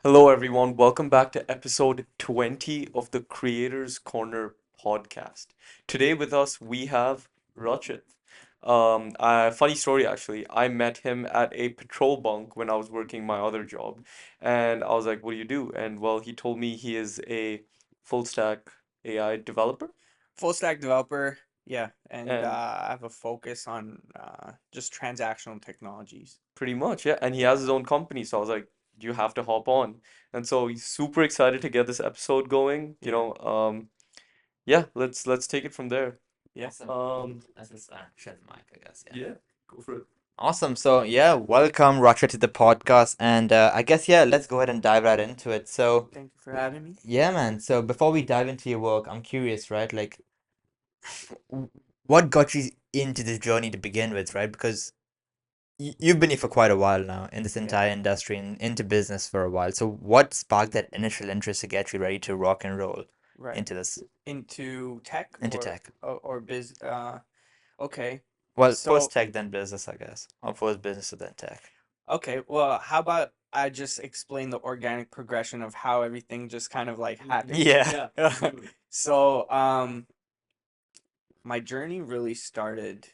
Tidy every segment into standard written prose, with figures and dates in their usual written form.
Hello, everyone. Welcome back to episode 20 of the Creators Corner podcast. Today with us, we have Rachit. Funny story actually. I met him at a patrol bunk when I was working my other job, and I was like, "What do you do?" And well, he told me he is a full stack AI developer, Full stack developer, yeah, and and I have a focus on just transactional technologies. pretty much, yeah. And he has his own company, so I was like, "You have to hop on." And so he's super excited to get this episode going. Yeah, Yeah, let's take it from there. yeah. Awesome. Um, Let's just share the mic, I guess. Yeah. yeah, go for it. Awesome. So, yeah, welcome, Rachit, to the podcast. And I guess, yeah, let's go ahead and dive right into it. So, Thank you for having me. yeah, man. So, before we dive into your work, I'm curious, right? Like, w- what got you into this journey to begin with, right? Because you've been here for quite a while now in this Yeah, entire industry and into business for a while. So, what sparked that initial interest to get you ready to rock and roll right. into this, Into tech into tech? or biz. Okay. Well, So first tech, then business, I guess. Or first business, then tech. okay. Well, how about I just explain the organic progression of how everything just kind of like happened. Yeah. Yeah, So my journey really started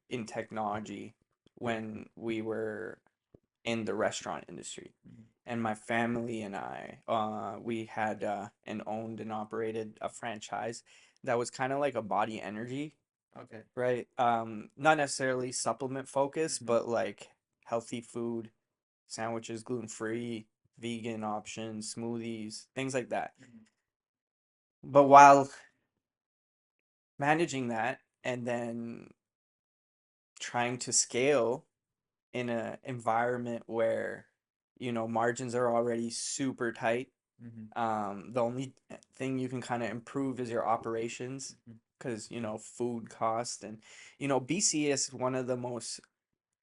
in technology when we were in the restaurant industry. And my family and I, we had and owned and operated a franchise that was kind of like a Body Energy, Okay. right? Not necessarily supplement focused, but like healthy food, sandwiches, gluten-free, vegan options, smoothies, things like that. But while managing that and then trying to scale in an environment where margins are already super tight. Mm-hmm. The only thing you can kind of improve is your operations because food cost and BC is one of the most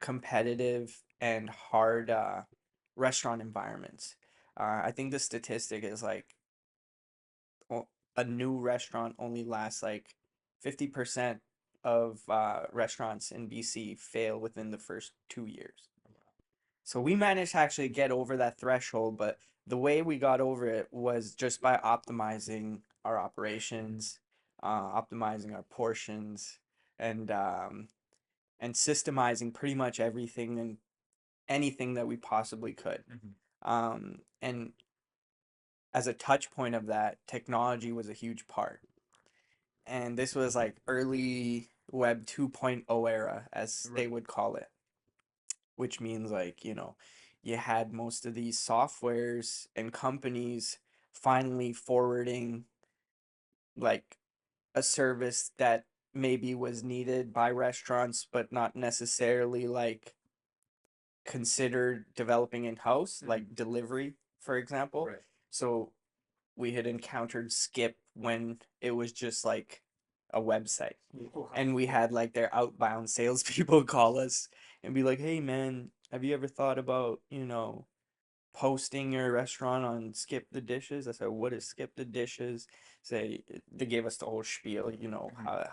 competitive and hard restaurant environments. I think the statistic is like a new restaurant only lasts like 50% of restaurants in BC fail within the first 2 years. So we managed to actually get over that threshold, but the way we got over it was just by optimizing our operations, optimizing our portions, and systemizing pretty much everything and anything that we possibly could. And as a touch point of that, technology was a huge part. And this was like early Web 2.0 era, as they would call it, which means like, you had most of these softwares and companies finally forwarding like a service that maybe was needed by restaurants, but not necessarily like considered developing in-house, like delivery, for example. right. So we had encountered Skip when it was just like a website. And we had like their outbound salespeople call us and be like, "Hey man, have you ever thought about, posting your restaurant on Skip the Dishes?" I said, "What is Skip the Dishes?" Say they gave us the whole spiel,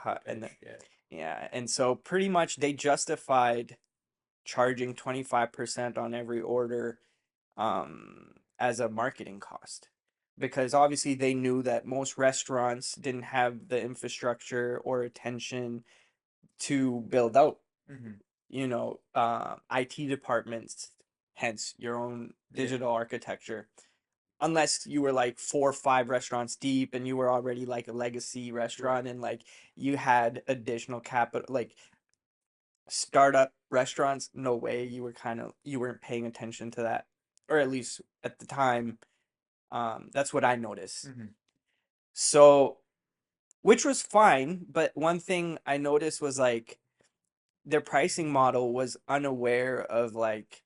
how and then, Yeah. yeah, and so pretty much they justified charging 25% on every order as a marketing cost because obviously they knew that most restaurants didn't have the infrastructure or attention to build out Mm-hmm. IT departments, hence your own Yeah. digital architecture. Unless you were like 4 or 5 restaurants deep and you were already like a legacy restaurant and like you had additional capital, like startup restaurants, no way you weren't paying attention to that, or at least at the time. That's what I noticed. Mm-hmm. So, which was fine, but one thing I noticed was like their pricing model was unaware of like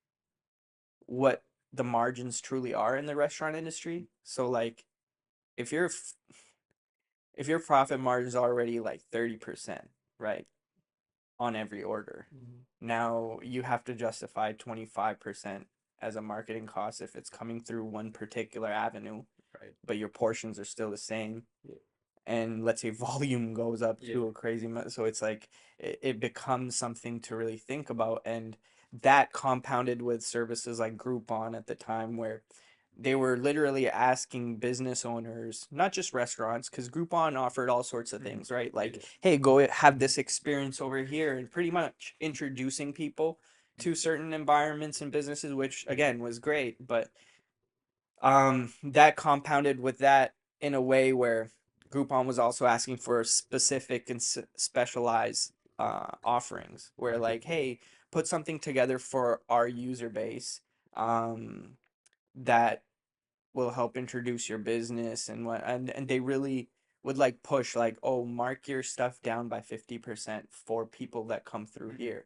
what the margins truly are in the restaurant industry. So like if your if your profit margin is already like 30%, right, on every order, now you have to justify 25% as a marketing cost if it's coming through one particular avenue, Right. but your portions are still the same. Yeah. And let's say volume goes up Yeah. to a crazy so it's like it becomes something to really think about. And that compounded with services like Groupon at the time, where they were literally asking business owners, not just restaurants, because Groupon offered all sorts of things, right? Like, hey, go have this experience over here, and pretty much introducing people to certain environments and businesses, which again was great. But that compounded with that in a way where Groupon was also asking for specific and specialized offerings, where like, hey, put something together for our user base that will help introduce your business and what, and they really would like push like, oh, mark your stuff down by 50% for people that come through here,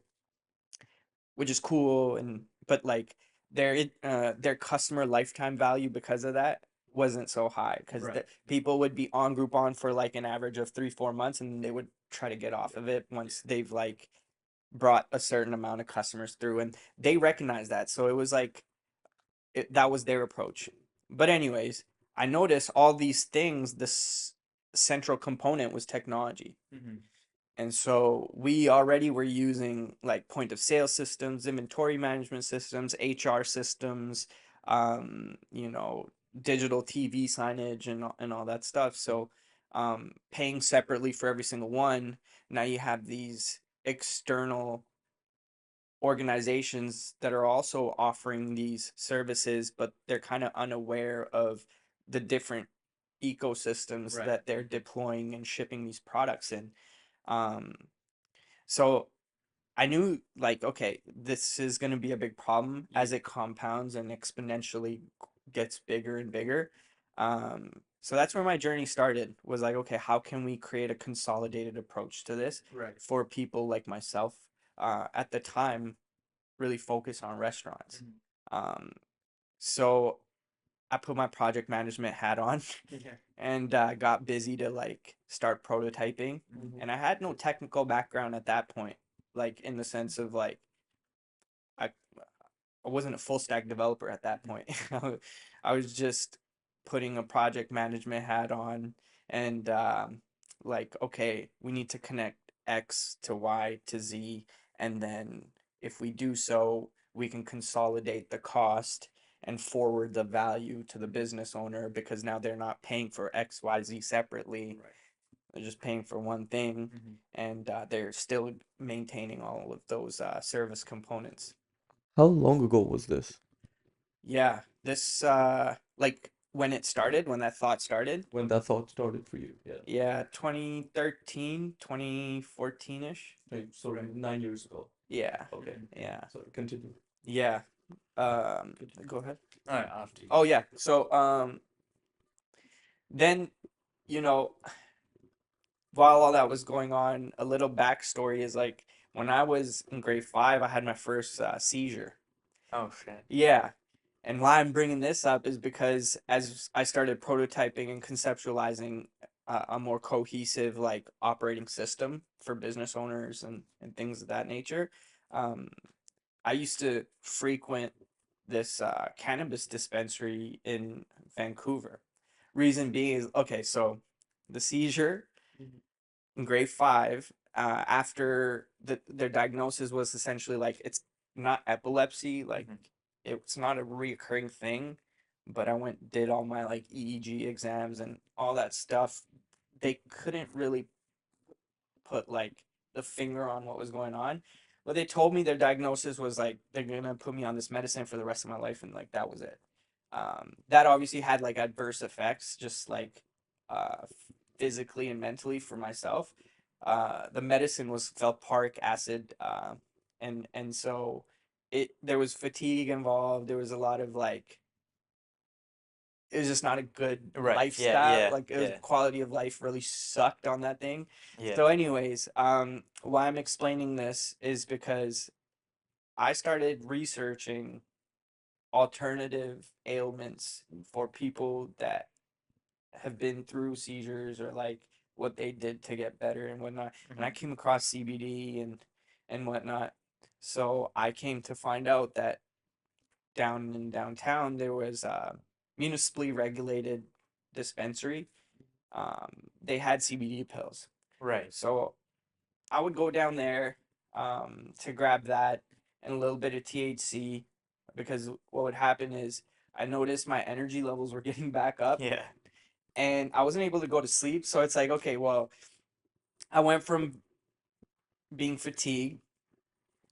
which is cool. And but like their customer lifetime value because of that wasn't so high, because people would be on Groupon for like an average of 3-4 months, and they would try to get off of it once they've like brought a certain amount of customers through, and they recognized that. So it was like that was their approach. But anyways, I noticed all these things, this central component was technology. And so we already were using like point of sale systems, inventory management systems, HR systems, you know, digital TV signage and all that stuff. So paying separately for every single one, now you have these external organizations that are also offering these services, but they're kind of unaware of the different ecosystems that they're deploying and shipping these products in. Um, so I knew like, okay, this is going to be a big problem as it compounds and exponentially gets bigger and bigger. So that's where my journey started, was like, okay, how can we create a consolidated approach to this for people like myself? At the time, really focus on restaurants. Um, so I put my project management hat on and got busy to like start prototyping. And I had no technical background at that point, like in the sense of like I I wasn't a full stack developer at that point. I was just putting a project management hat on and like, okay, we need to connect X to Y to Z. And then if we do so, we can consolidate the cost and forward the value to the business owner, because now they're not paying for X, Y, Z separately. They're just paying for one thing, and they're still maintaining all of those service components. How long ago was this? Yeah, this like when it started, when that thought started, When that thought started for you? Yeah. yeah, 2013, 2014-ish. Like, so 9 years ago. Yeah. Okay. Yeah. So continue. Yeah. Go ahead. All right, after you. Oh yeah. So then, you know, while all that was going on, a little backstory is like when I was in grade 5, I had my first seizure. Oh shit. Yeah. And why I'm bringing this up is because as I started prototyping and conceptualizing a more cohesive like operating system for business owners and things of that nature, um, I used to frequent this cannabis dispensary in Vancouver. Reason being is, okay, so the seizure in grade 5, after their diagnosis was essentially like, it's not epilepsy, like it's not a reoccurring thing, but I went did all my like EEG exams and all that stuff. They couldn't really put like the finger on what was going on. But they told me their diagnosis was like, they're gonna put me on this medicine for the rest of my life, and like that was it. That obviously had like adverse effects, just like physically and mentally for myself. The medicine was valproic acid, and so there was fatigue involved. There was a lot of like, it was just not a good Right. lifestyle. Yeah. Like it was, Yeah. quality of life really sucked on that thing. Yeah. So, anyways, why I'm explaining this is because I started researching alternative ailments for people that have been through seizures, or like what they did to get better and whatnot. And I came across CBD and whatnot. So I came to find out that down in downtown there was a municipally regulated dispensary. They had CBD pills. Right. So I would go down there to grab that, and a little bit of THC, because what would happen is I noticed my energy levels were getting back up, Yeah. and I wasn't able to go to sleep. So it's like, okay, well, I went from being fatigued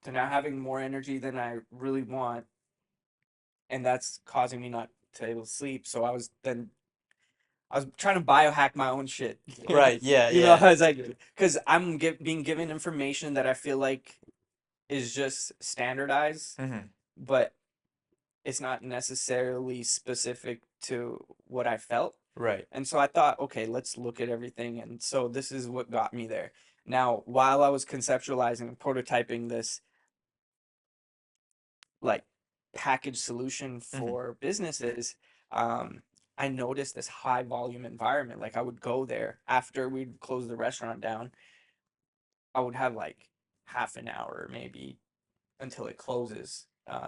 to now having more energy than I really want, and that's causing me not to able to sleep. So I was trying to biohack my own shit. Right. Yeah. You know, Yeah. I was like, because being given information that I feel like is just standardized, Mm-hmm. but it's not necessarily specific to what I felt. Right. And so I thought, okay, let's look at everything. And so this is what got me there. Now, while I was conceptualizing and prototyping this like package solution Mm-hmm. for businesses, um, I noticed this high volume environment. Like I would go there after we'd close the restaurant down. I would have like half an hour maybe until it closes,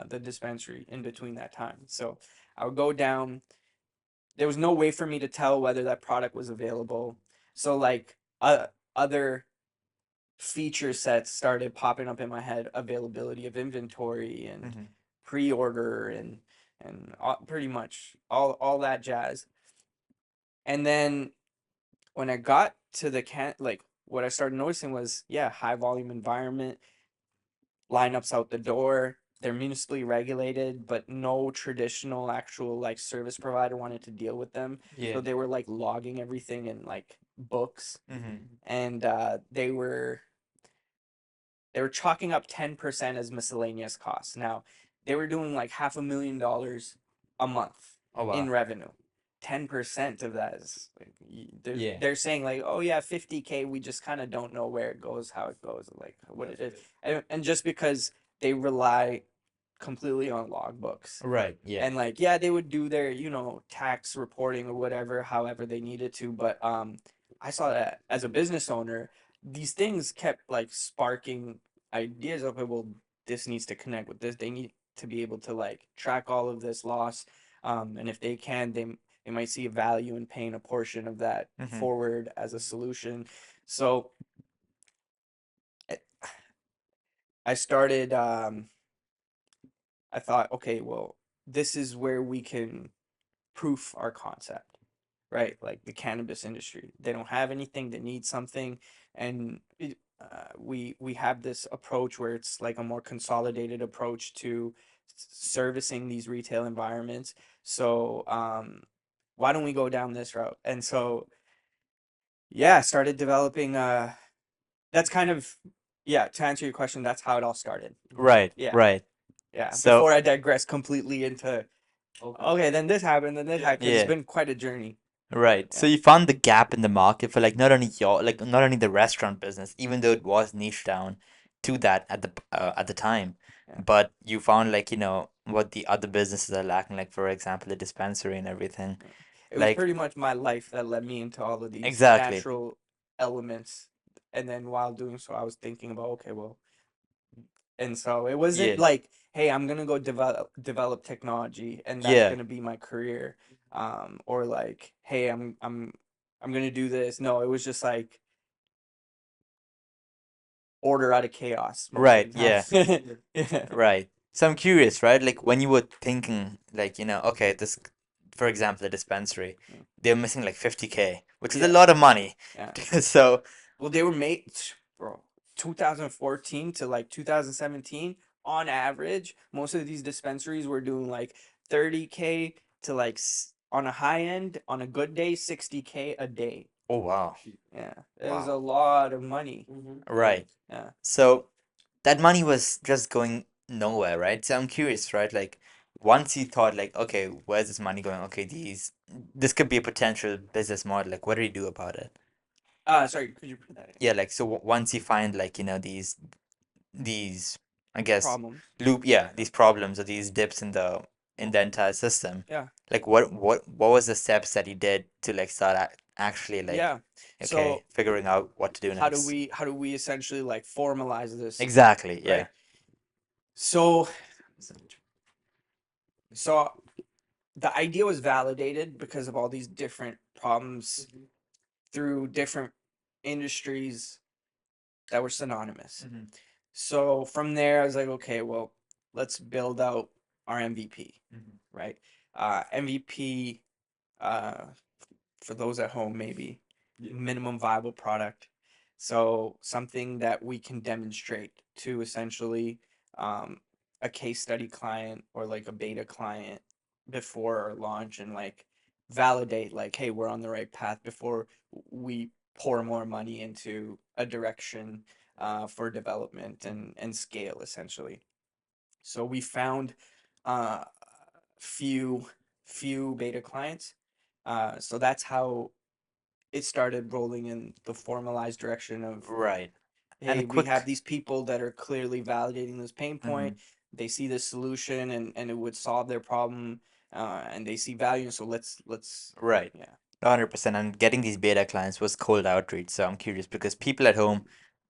the dispensary in between that time. So I would go down. There was no way for me to tell whether that product was available. So like other feature sets started popping up in my head: availability of inventory and Mm-hmm. pre-order and pretty much all that jazz. And then when I got to the like what I started noticing was, yeah, high volume environment, lineups out the door. They're municipally regulated, but no traditional actual like service provider wanted to deal with them. Yeah. So they were like logging everything in like books, Mm-hmm. and they were chalking up 10% as miscellaneous costs. Now, they were doing like $500,000 a month Oh in wow. revenue. 10% of that is like, Yeah. they're saying like, oh yeah, 50K, we just kind of don't know where it goes, how it goes, like what it is. And just because they rely completely on logbooks. Right. Yeah. And like, yeah, they would do their, tax reporting or whatever, however they needed to. But I saw that as a business owner, these things kept like sparking ideas of, well, this needs to connect with this. They need to be able to like track all of this loss. And if they can, they might see a value in paying a portion of that Mm-hmm. forward as a solution. So I I started, I thought, okay, well, this is where we can proof our concept, right? Like the cannabis industry, they don't have anything, they need something, and we have this approach where it's like a more consolidated approach to servicing these retail environments. So why don't we go down this route? And so yeah, I started developing. That's kind of, yeah. To answer your question, that's how it all started. Right. Yeah, Right. yeah. So Before I digress completely into, okay, then this happened, then this happened, because it's yeah. been quite a journey. Right. So Yeah. you found the gap in the market for like not only the restaurant business, even though it was niche down to that at the time, Yeah. but you found like what the other businesses are lacking, like for example the dispensary and everything. It was Like pretty much my life that led me into all of these exactly. natural elements. And then while doing so, I was thinking about, okay, well, and so it wasn't Yeah. like, hey, I'm gonna go develop technology and that's Yeah. gonna be my career. Or like, hey, I'm gonna do this. No, it was just like order out of chaos most Right. of the Yeah. time. Yeah. Right. So I'm curious, right? Like when you were thinking, like, okay, this, for example, the dispensary, they're missing like 50K, which is a Yeah. lot of money. Yeah. So, Well, they were made, bro, 2014 to like 2017. On average, most of these dispensaries were doing like 30K to like on a high end, on a good day, 60K a day. oh wow. Yeah, it was a Wow. lot of money. Right. Yeah. So that money was just going nowhere, right? So I'm curious, right? Like once you thought like, okay, where's this money going? Okay, this could be a potential business model. Like what do you do about it? Sorry, could you put that Yeah, like so once you find like, these I guess problems? these problems or these dips in the entire system, Yeah. like what was the steps that you did to like start actually like Yeah. okay So figuring out what to do next? how do we essentially like formalize this, Exactly, yeah. right? So so the idea was validated because of all these different problems through different industries that were synonymous. Mhm. So from there, I was like, okay, well, let's build out our MVP, right? MVP, uh, for those at home, maybe minimum viable product. So something that we can demonstrate to essentially um, a case study client or like a beta client before our launch and like validate like, hey, we're on the right path before we pour more money into a direction for development and scale essentially. So we found uh, few few beta clients. So that's how it started rolling in the formalized direction of, Right. And a hey, we have quick. these people that are clearly validating this pain point. Mhm. They see this solution and it would solve their problem, and they see value. So let's Right. yeah. 100%. And getting these beta clients was cold outreach. So I'm curious because people at home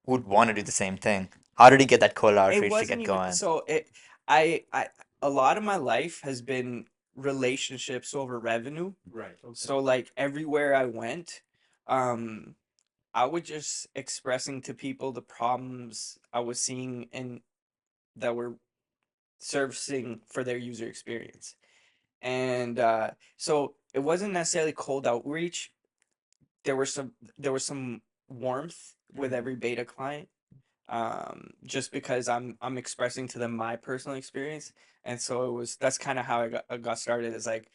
would want to do the same thing. How did you get that cold It outreach to wasn't get even going? so it I a lot of my life has been relationships over revenue. Right. Okay. So like everywhere I went, um, I was just expressing to people the problems I was seeing and that were servicing for their user experience. And so it wasn't necessarily cold outreach. There was some warmth with Mhm. every beta client. Just because I'm expressing to them my personal experience. And so that's kind of how I got started, is like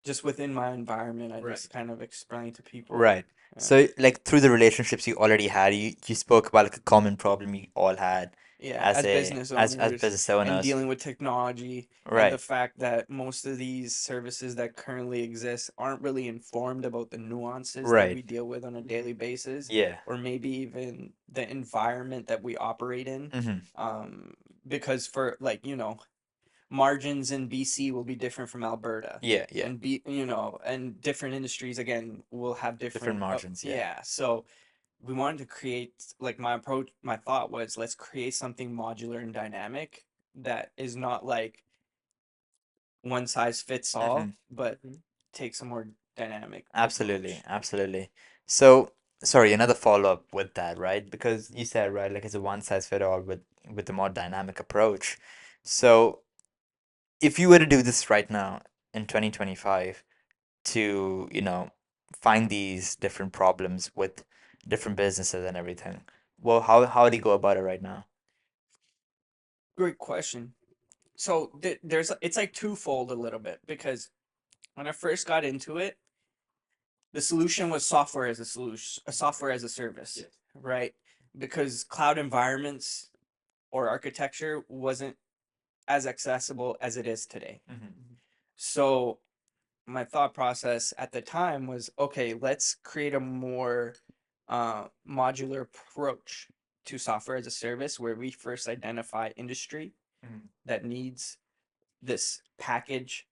just within my environment, I Right. just kind of explain to people. Right. Yeah. So, like through the relationships you already had, you spoke about like a common problem you all had Yeah, as as a business as owners business and owners. dealing with technology and the Right. fact that most of these services that currently exist aren't really informed about the nuances that Right. we deal with on a daily basis, Yeah. or maybe even the environment that we operate in. Mm-hmm. Um, because for like, margins in BC will be different from Alberta. Yeah. Yeah. And and different industries again will have Different different margins. Yeah. yeah. So we wanted to create, like, my thought was, let's create something modular and dynamic that is not like one size fits Mm-hmm. all, but Mhm. takes a more dynamic Absolutely. approach. Absolutely. So, sorry, another follow-up with that, right? Because you said, right, like it's a one size fit all with a more dynamic approach. So, if you were to do this right now in 2025 to, find these different problems with different businesses and everything, well, how do you go about it right now? Great question. So it's like twofold a little bit, because when I first got into it, the solution was software as a solution, a software as a service, Yes. right? Because cloud environments or architecture wasn't as accessible as it is today. Mm-hmm. So my thought process at the time was, okay, let's create a more modular approach to software as a service, where we first identify industry Mm-hmm. that needs this package.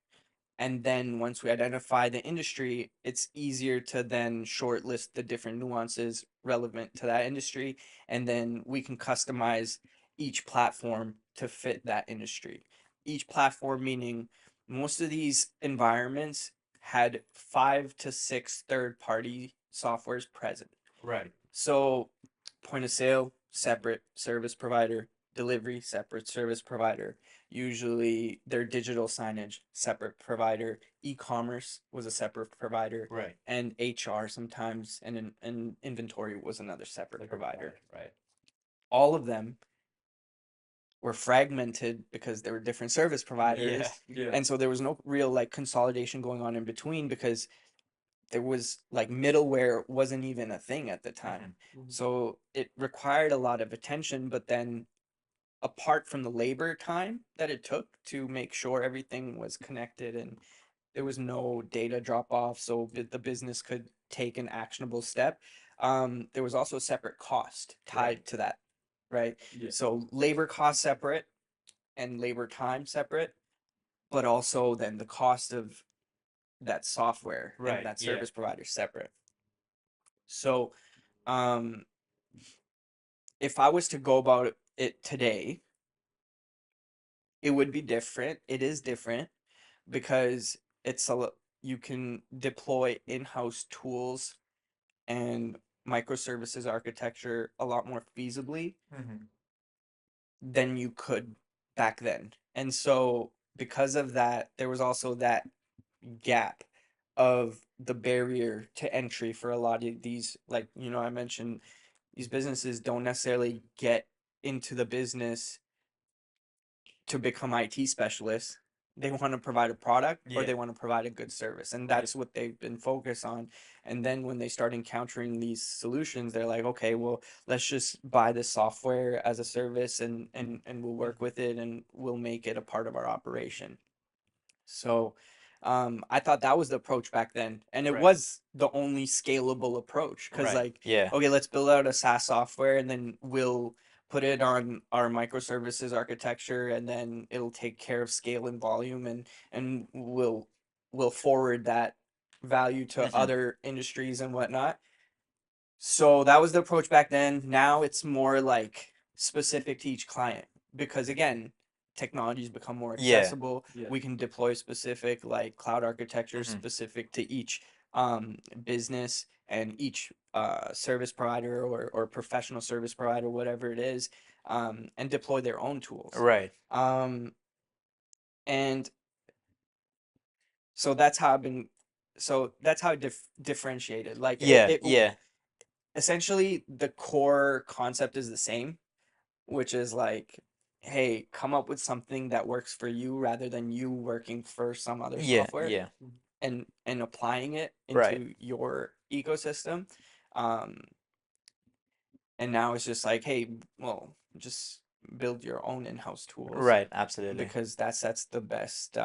And then once we identify the industry, it's easier to then shortlist the different nuances relevant to that industry. And then we can customize each platform to fit that industry. Each platform, meaning most of these environments had 5 to 6 third-party softwares present. Right. So, point of sale, separate service provider; delivery, separate service provider; usually their digital signage, separate provider; e-commerce was a separate provider; Right. and HR sometimes, and inventory was another separate provider. Right. All of them were fragmented because there were different service Yeah. providers. Yeah. And so there was no real like consolidation going on in between, because there was like middleware wasn't even a thing at the Mm-hmm. time. Mhm. So it required a lot of attention, but then apart from the labor time that it took to make sure everything was connected and there was no data drop off, so the business could take an actionable step, there was also a separate cost Right. tied to that, right? Yeah. So labor cost separate and labor time separate, but also then the cost of that software and Right. that Yeah. service provider separate. So um, if I was to go about it today, it would be different. It is different because you can deploy in-house tools and microservices architecture a lot more feasibly. Mm-hmm. than you could back then. And so because of that, there was also that gap of the barrier to entry for a lot of these, like, I mentioned these businesses don't necessarily get into the business to become IT specialists. They want to provide a product or Yeah. they want to provide a good service. And Right. that's what they've been focused on. And then when they start encountering these solutions, they're like, okay, well, let's just buy this software as a service and we'll work with it and we'll make it a part of our operation. So I thought that was the approach back then. And it Right. was the only scalable approach because, Right. like, Yeah. okay, let's build out a SaaS software and then we'll put it on our microservices architecture and then it'll take care of scale and volume and we'll forward that value to Mhm. other industries and whatnot. So that was the approach back then. Now it's more like specific to each client because again, technology's become more Yeah. accessible. Yeah. We can deploy specific like cloud architecture Mhm. specific to each business and each service provider or professional service provider, whatever it is, and deploy their own tools. Right. And so that's how I've been. So that's how I differentiated. Like Yeah. it Yeah. essentially the core concept is the same, which is like, hey, come up with something that works for you rather than you working for some other Yeah. software Yeah. and applying it Right. into your ecosystem. Um, and now it's just like, hey, well, just build your own in-house tools Right. Absolutely. because that sets the best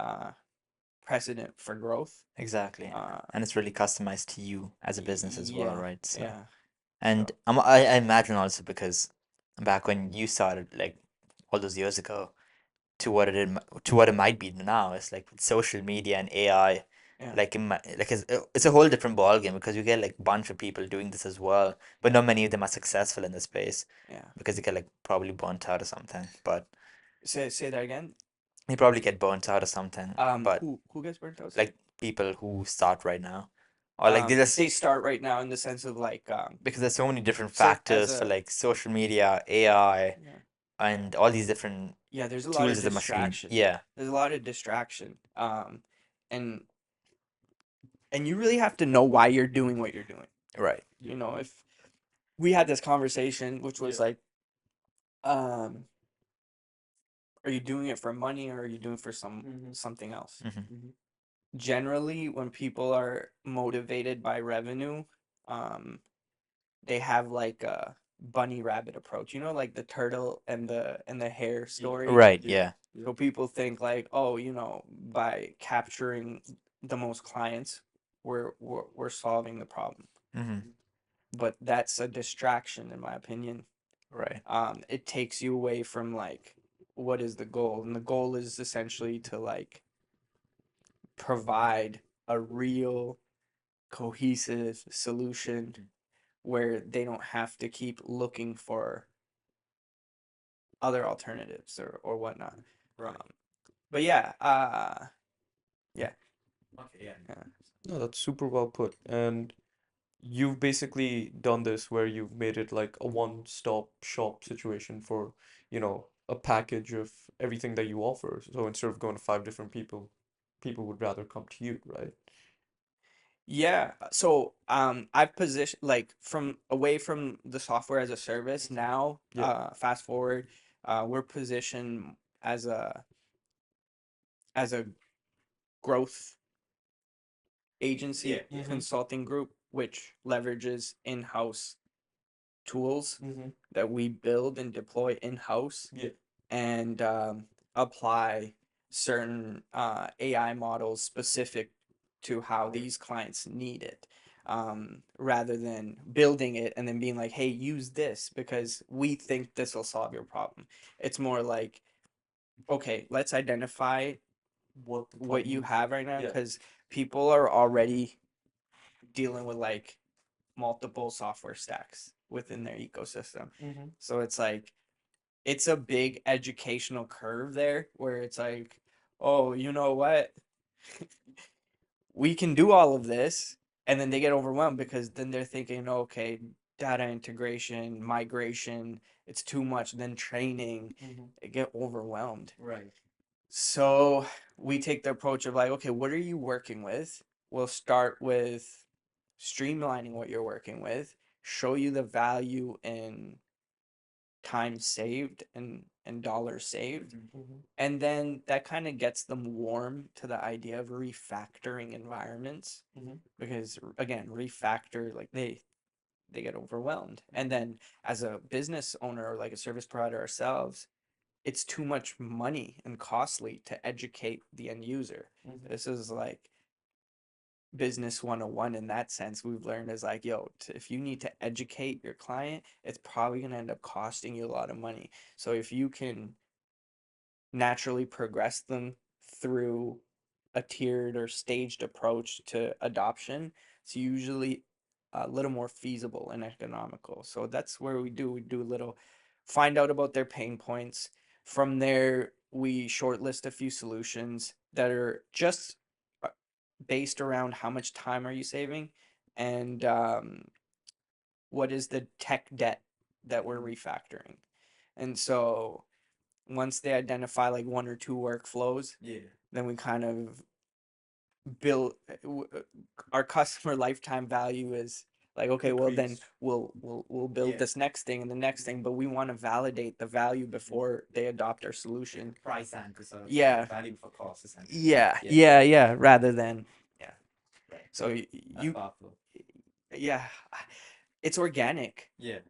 precedent for growth. Exactly. Uh, And it's really customized to you as a business as well, yeah, right? So, yeah. and So I imagine also because back when you started, like all those years ago, to what it might be now, it's like with social media and AI, yeah, like it's a whole different ballgame because you get like a bunch of people doing this as well, but not many of them are successful in the space yeah. because they get like probably burnt out or something. But Say that again. they probably get burnt out or something. But Who gets burnt out? like people who start right now, or like they just They start right now in the sense of like because there's so many different so as factors for a like social media, AI, yeah. and all these different Yeah, there's a lot tools of of the machine. distraction. Yeah, There's a lot of distraction. And you really have to know why you're doing what you're doing. right. You know, if we had this conversation, which was like, um, are you doing it for money or are you doing it for something else? Hmm. Generally, when people are motivated by revenue, um, they have like a bunny rabbit approach. You know, like the turtle and the hare story. Right. Yeah. So people think like, oh, by capturing the most clients, we're solving the problem. Hmm. But that's a distraction, in my opinion. Right. It takes you away from like what is the goal, and the goal is essentially to like provide a real cohesive solution where they don't have to keep looking for other alternatives or whatnot. Right. But yeah, yeah, Okay. Yeah. yeah, No, that's super well put. And you've basically done this where you've made it like a one-stop shop situation for, a package of everything that you offer. So instead of going to five different people, people would rather come to you, right? yeah. So I've positioned like from away from the software as a service now. Yeah. Fast forward, we're positioned as a growth agency Yeah. Yeah. consulting group, which leverages in-house tools Mm-hmm. that we build and deploy in-house Yeah. and apply certain AI models specific to how these clients need it. Rather than building it and then being like, hey, use this because we think this will solve your problem. It's more like, okay, let's identify What the what you problem is. have right now Yeah. because people are already dealing with like multiple software stacks within their ecosystem. Mm-hmm. So it's like it's a big educational curve there where it's like, oh, you know what? We can do all of this. And then they get overwhelmed because then they're thinking, okay, data integration, migration, it's too much, then training, it get overwhelmed. Right. So we take the approach of like, okay, what are you working with? We'll start with streamlining what you're working with, show you the value in time saved and dollars saved. And then that kind of gets them warm to the idea of refactoring environments because again, refactor like they get overwhelmed. And then as a business owner or like a service provider ourselves, it's too much money and costly to educate the end user. This is like business 101 in that sense. We've learned is like, yo, if you need to educate your client, it's probably going to end up costing you a lot of money. So if you can naturally progress them through a tiered or staged approach to adoption, it's usually a little more feasible and economical. So that's where we do a little find out about their pain points. From there, we shortlist a few solutions that are just uh, based around how much time are you saving and what is the tech debt that we're refactoring. And so once they identify like one or two workflows, then we kind of build our customer lifetime value is like, okay, well then Increased. we'll build Yeah. this next thing and the next thing, but we want to validate the value before they adopt our solution. Price anchor, so Yeah. value for cost essentially. Yeah, rather than Yeah. Right. so That's you powerful. yeah, it's organic. Yeah.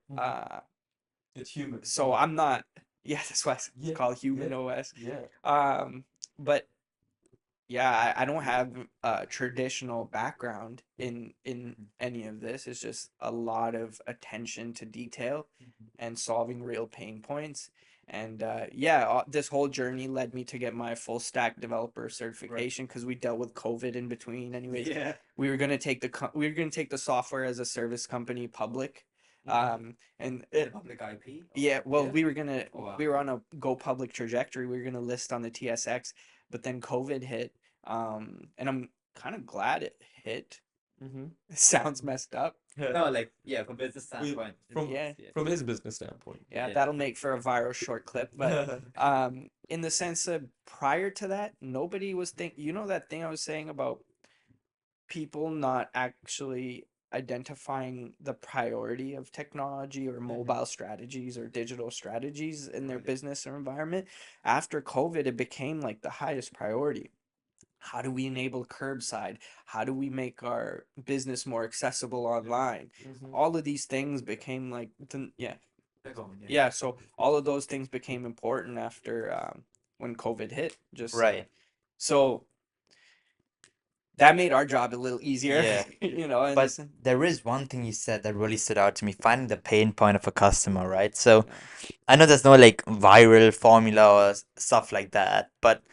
It's human. So I'm not yeah, that's why it's Yeah, called human yeah. OS. Yeah. But yeah, I don't have a traditional background in any of this. It's just a lot of attention to detail and solving real pain points. And yeah, this whole journey led me to get my full stack developer certification because we dealt with COVID in between. Anyways, Yeah. we were gonna take we were gonna take the software as a service company public. And Public IP. yeah, well, Yeah. we were gonna Oh, wow. we were on a go public trajectory. We were gonna list on the TSX, but then COVID hit. And I'm kind of glad it hit. It sounds messed up. No, like yeah, from business standpoint. From Yeah. from his business standpoint. Yeah, Yeah. that'll make for a viral short clip. But in the sense that prior to that, nobody was you know that thing I was saying about people not actually identifying the priority of technology or mobile strategies or digital strategies in their business or environment. After COVID, it became like the highest priority. How do we enable curbside? How do we make our business more accessible online? All of these things became like yeah, so all of those things became important after when COVID hit. Just Right. so that made our job a little easier. Yeah. you know, and But there is one thing you said that really stood out to me, finding the pain point of a customer, right? So I know there's no like viral formula or stuff like that, but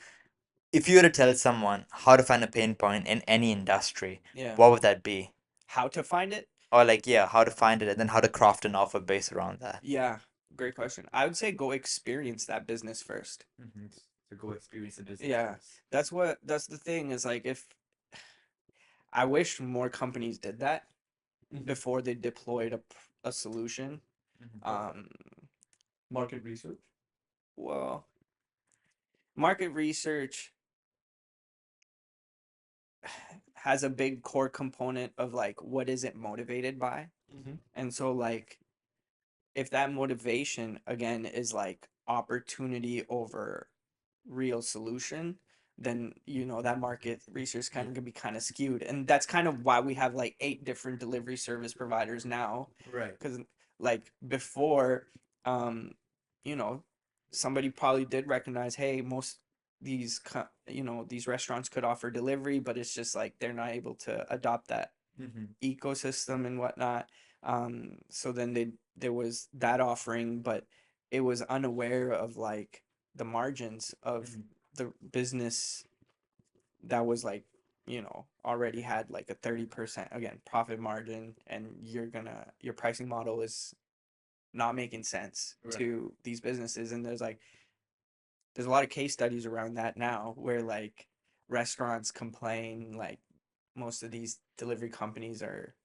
if you were to tell someone how to find a pain point in any industry, yeah, what would that be? how to find it? Or like, yeah, how to find it and then how to craft an offer based around that. Yeah, great question. I would say go experience that business first. To go experience the business. Yeah, that's the thing is like if I wish more companies did that before they deployed a solution. Um, Market research. well, market research has a big core component of like what is it motivated by? And so like if that motivation again is like opportunity over real solution, then you know that market research kind of can be kind of skewed. And that's kind of why we have like 8 different delivery service providers now. Right. Because like before, you know, somebody probably did recognize, hey, most these restaurants could offer delivery, but it's just like they're not able to adopt that ecosystem and whatnot. So then there was that offering, but it was unaware of like the margins of the business that was like already had like a 30% again profit margin, and your pricing model is not making sense to these businesses. And there's a lot of case studies around that now where like restaurants complain like most of these delivery companies are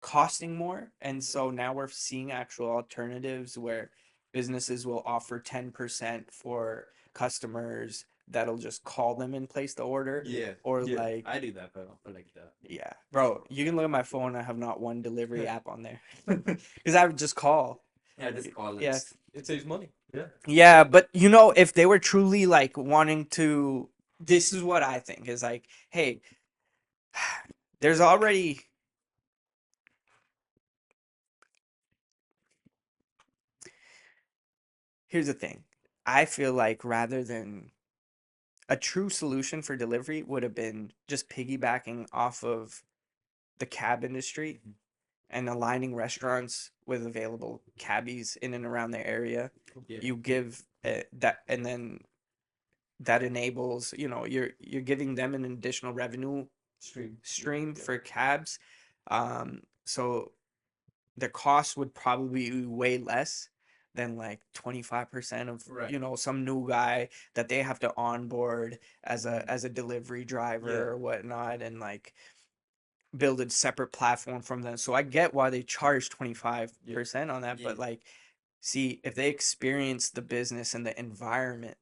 costing more, and so now we're seeing actual alternatives where businesses will offer 10% for customers that'll just call them and place the order. Yeah. Or Yeah. like, I do that, but I like that. yeah, bro, you can look at my phone. I have not one delivery app on there because I would just call. Yeah, just call it. Yeah. It saves money. Yeah. Yeah, but you know, if they were truly like wanting to, this is what I think is like, hey, there's already, here's the thing. I feel like rather than a true solution for delivery would have been just piggybacking off of the cab industry and aligning restaurants with available cabbies in and around their area. Yeah. You give that, and then that enables, you know, you're giving them an additional revenue stream Yeah. for cabs. So the cost would probably be way less than like 25% of Right. you know, some new guy that they have to onboard as a delivery driver Yeah. or whatnot, and like build a separate platform from them. So I get why they charge 25% on that, Yeah. but like, see, if they experience the business and the environment.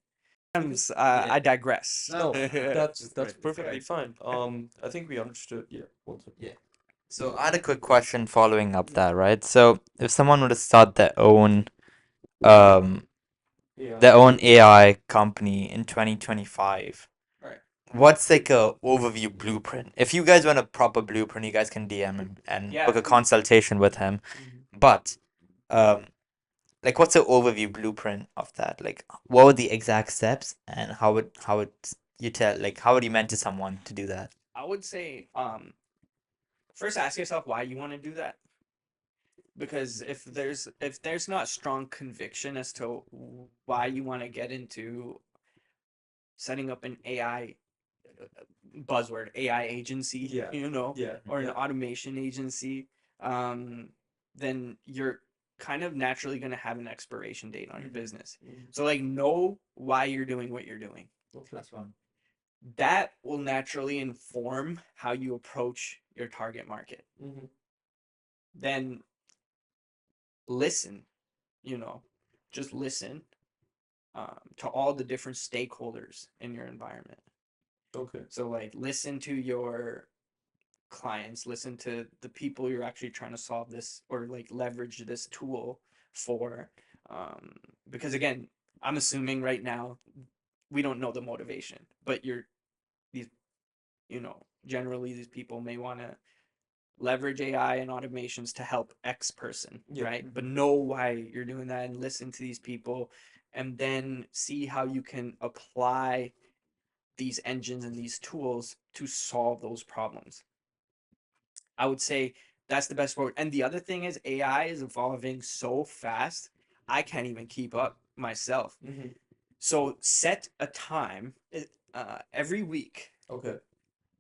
I digress. No, that's Right. perfectly fine. I think we understood. Yeah. One second. Yeah. So I had a quick question following up that, right? So if someone were to start um Yeah. their own AI company in 2025, Right. what's like a overview blueprint? If you guys want a proper blueprint, you guys can DM him and Yeah. book a consultation with him. Mhm. But um like what's the overview blueprint of that? Like what were the exact steps and how would you tell like how would you mentor someone to do that? I would say, first ask yourself why you want to do that. Because if there's not strong conviction as to why you want to get into setting up an AI buzzword AI agency, Yeah. you know, Yeah. or an Yeah. automation agency, then you're kind of naturally going to have an expiration date on your business. So like, know why you're doing what you're doing. That's one. That will naturally inform how you approach your target market. Mm-hmm. Then listen, you know, just listen, to all the different stakeholders in your environment. Okay. So like, listen to your clients, listen to the people you're actually trying to solve this or like leverage this tool for. Because again, I'm assuming right now we don't know the motivation, but these, you know, generally these people may want to leverage AI and automations to help X person, Yeah. right? But know why you're doing that and listen to these people, and then see how you can apply these engines and these tools to solve those problems. I would say that's the best word. And the other thing is AI is evolving so fast, I can't even keep up myself. Mm-hmm. So set a time every week. Okay.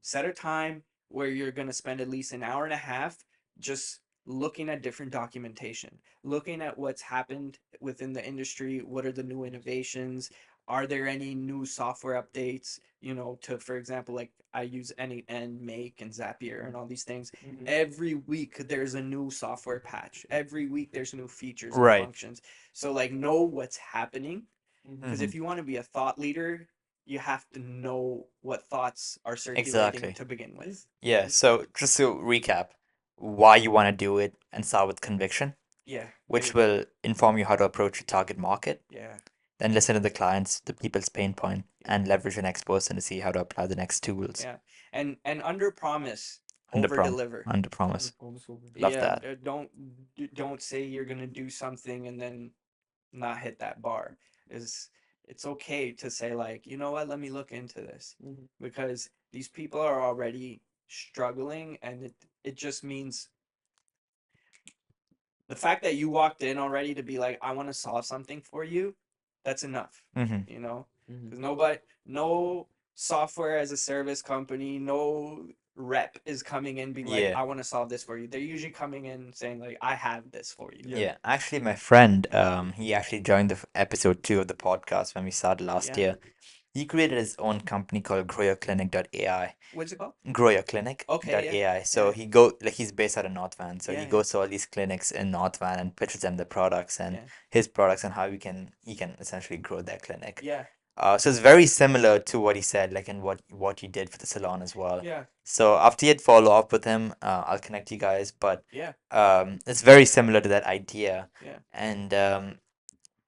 Set a time where you're going to spend at least an hour and a half just looking at different documentation, looking at what's happened within the industry, what are the new innovations, are there any new software updates, you know, to, for example, like I use N8N, Make, and Zapier and all these things. Mm-hmm. Every week there's a new software patch. Every week there's new features and Right. functions. So like, know what's happening, because Mhm. if you want to be a thought leader, you have to know what thoughts are circulating Exactly. to begin with. Yeah, so just to recap, why you want to do it and start with conviction, Yeah. which will inform you how to approach your target market. Yeah. Then listen to the clients, the people's pain point, and leverage an next person to see how to apply the next tools. Yeah. And under promise, Under over prom, deliver. under promise. Almost over. Love Yeah. that. Don't say you're gonna do something and then not hit that bar. Is It's okay to say like, you know what, let me look into this, Mm-hmm. because these people are already struggling, and it just means the fact that you walked in already to be like, I want to solve something for you, that's enough. Mm-hmm. You know, Mm-hmm. because no software as a service company, no rep is coming in being like, Yeah. I want to solve this for you. They're usually coming in saying like, I have this for you. Yeah. Yeah, actually, my friend, he actually joined the episode 2 of the podcast when we started last Yeah. year. He created his own company called GrowYourClinic.ai. What's it called? Okay, yeah, GrowYourClinic.ai. So yeah, he's based out of North Van. So he yeah, goes to all these clinics in North Van and pitches them the products and yeah, his products and how he can essentially grow their clinic. yeah, So it's very similar to what he said, like and what he did for the salon as well. yeah, So after you'd follow up with him, I'll connect you guys. But yeah, it's very similar to that idea. yeah, And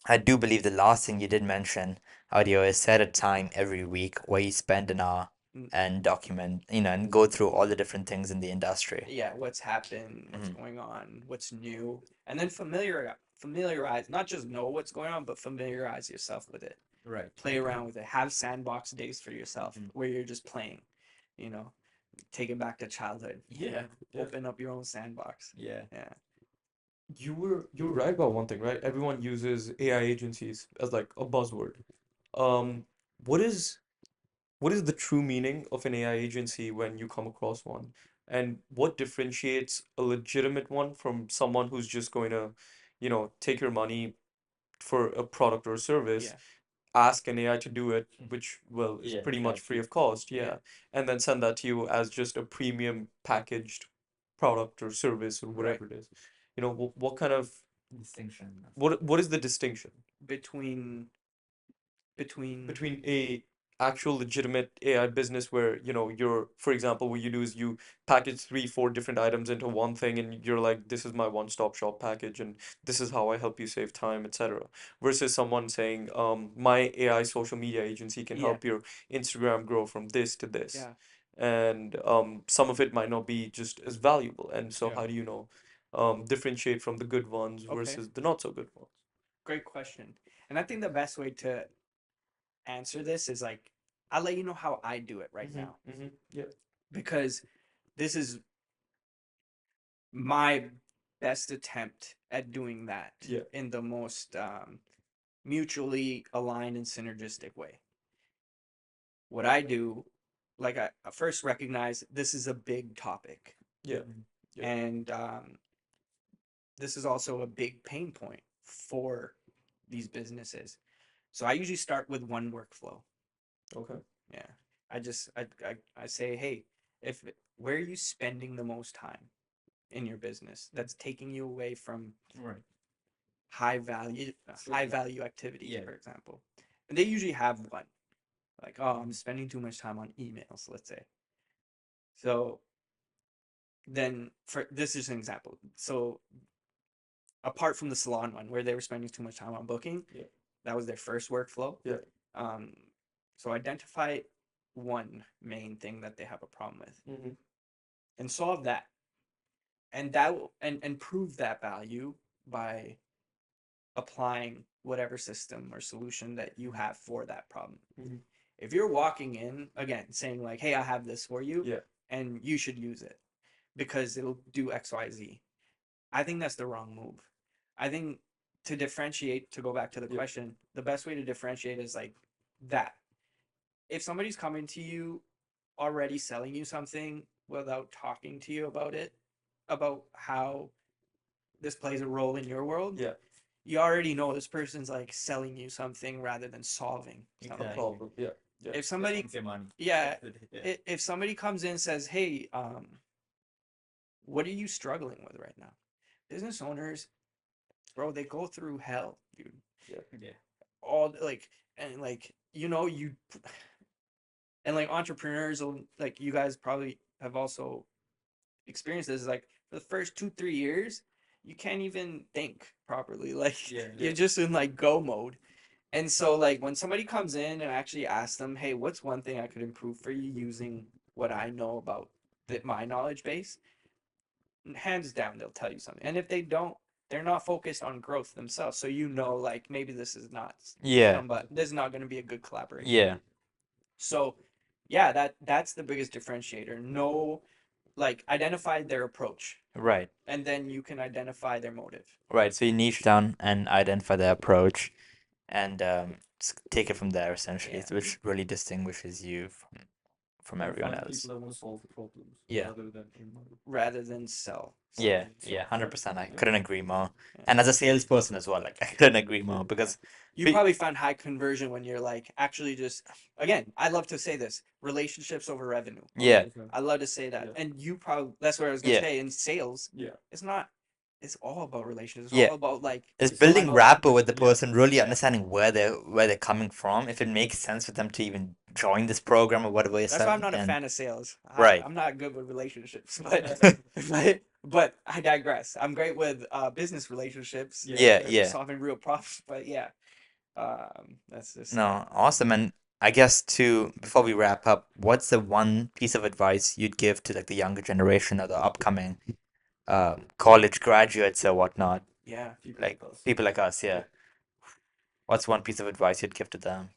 I do believe the last thing you did mention, audio, is set a time every week where you spend an hour mm, and document, and go through all the different things in the industry. yeah. What's happened? What's Mhm. going on? What's new? And then familiarize, not just know what's going on, but familiarize yourself with it. Right. Play around with it. Have sandbox days for yourself Mhm. where you're just playing. You know, take it back to childhood. Yeah, yeah. Open up your own sandbox. Yeah. Yeah. You were right about one thing, right? Everyone uses AI agencies as like a buzzword. Um, what is what is the true meaning of an AI agency when you come across one? And what differentiates a legitimate one from someone who's just going to, take your money for a product or a service, Yeah. ask an AI to do it, which, well, is Yeah, pretty much free exactly. of cost, Yeah. yeah, and then send that to you as just a premium packaged product or service or Right. whatever it is. What kind of Distinction. what is the distinction Between between between a actual legitimate AI business where, for example, what you do is you package three, four different items into one thing and you're like, this is my one-stop shop package and this is how I help you save time, etc. Versus someone saying, my AI social media agency can Yeah. help your Instagram grow from this to this. Yeah. And some of it might not be just as valuable. And so Yeah. how do you differentiate from the good ones Okay. versus the not so good ones? Great question. And I think the best way to answer this is like I'll let you know how I do it right now Yeah. because this is my best attempt at doing that Yeah. in the most mutually aligned and synergistic way. What I do, like I first recognize this is a big topic, Yeah. Yeah. and this is also a big pain point for these businesses. So I usually start with one workflow. Okay. Yeah. I say, hey, if where are you spending the most time in your business that's taking you away from Right. high value activities, Yeah. for example. And they usually have one. Like, oh, I'm spending too much time on emails, let's say. So then for this is an example. So apart from the salon one where they were spending too much time on booking, Yeah. that was their first workflow. Yeah. Um, so identify one main thing that they have a problem with Mm-hmm. and solve that. And that will and prove that value by applying whatever system or solution that you have for that problem. Mm-hmm. If you're walking in again saying like, "Hey, I have this for you Yeah. and you should use it because it'll do XYZ." I think that's the wrong move. I think to differentiate, to go back to the Yeah. question, the best way to differentiate is like that. If somebody's coming to you already selling you something without talking to you about it, about how this plays a role in your world, Yeah. you already know this person's like selling you something rather than solving A something. problem. Yeah. Yeah. If somebody, Your money. yeah, Yeah. if somebody comes in and says, "Hey, what are you struggling with right now?" Business owners, bro, they go through hell, dude. Yeah. Yeah. All like and like you and like entrepreneurs will like you guys probably have also experienced this like for the first 2 3 years you can't even think properly like Yeah. you're just in like go mode. And so like when somebody comes in and actually asks them, hey, what's one thing I could improve for you using what I know about my knowledge base, hands down they'll tell you something. And if they don't, they're not focused on growth themselves, so like maybe this is not Yeah. but this is not going to be a good collaboration. Yeah. So yeah, that's the biggest differentiator. Know, like, identify their approach Right. and then you can identify their motive. Right. So you niche down and identify the approach and take it from there essentially, Yeah. which really distinguishes you from everyone else. People that want to solve the problems Yeah. rather than sell. Yeah, something. yeah, 100%. I Yeah. couldn't agree more. Yeah. And as a salesperson as well, like I couldn't agree more because You Pe- probably found high conversion when you're like actually just again, I love to say this, relationships over revenue. yeah, I love to say that. Yeah. And you probably that's what I was gonna Yeah. say in sales. Yeah. It's not it's all about relationships. It's Yeah. all about like it's It's all building about- rapport with the yeah. person, really Yeah. understanding where they're coming from, if it makes sense for them to even join this program or whatever you're that's why I'm selling. not a And fan of sales. Right. I'm not good with relationships, but I digress. I'm great with business relationships. Yeah, yeah. Solving real problems. But yeah. That's just No, awesome. And I guess too, before we wrap up, what's the one piece of advice you'd give to like the younger generation or the upcoming college graduates or whatnot, yeah. like people like us? Yeah. What's one piece of advice you'd give to them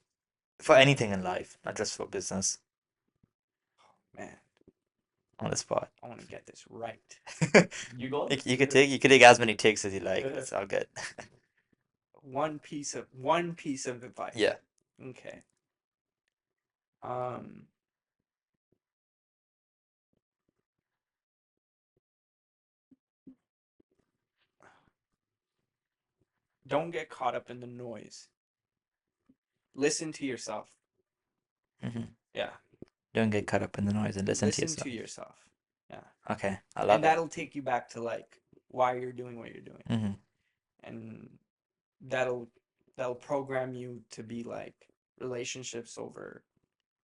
for anything in life, not just for business? Man, On the spot. I want to get this right. You got You, it. you could take as many takes as you like. Yeah. It's all good. One piece of advice. Yeah. Okay. Um. Don't get caught up in the noise. Listen to yourself. hmm Yeah. Don't get caught up in the noise and listen to yourself. yourself. Yeah. Okay, I love And that'll take you back to like why you're doing what you're doing. it. Hmm And that'll program you to be like relationships over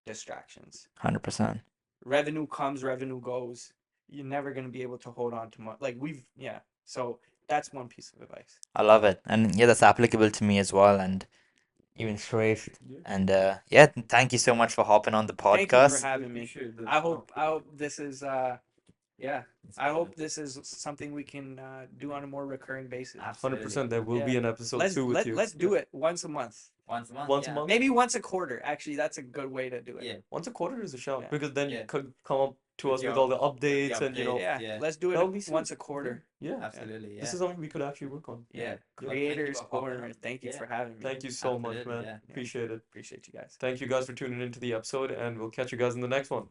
distractions. 100%. Revenue comes, revenue goes. You're never gonna be able to hold on to much. Like yeah. So that's one piece of advice. I love it. And yeah, that's applicable to me as well. And even Shresth. Yeah. And yeah, thank you so much for hopping on the Thank you for podcast. having me. Appreciate that. I hope this is yeah. I hope this is something we can do on a more recurring basis. 100%. There will be Yeah. an episode 2 with you. Let's do it once a month. Once a month. Once a month? Maybe once a quarter. Actually, that's a good way to do it. Yeah. Once a quarter is a shout Yeah. because then Yeah. you could come up to With us with your- all the updates and you know updates. Yeah, Yeah. let's do it That would be sick. once a quarter. yeah. Absolutely. This is something we could actually work on. Yeah. Creators for hopping Corner. on. Thank you Yeah. for having me. Thank you so much, Absolutely, man. yeah. Appreciate it. Appreciate you guys. Thank you guys for tuning into the episode and we'll catch you guys in the next one.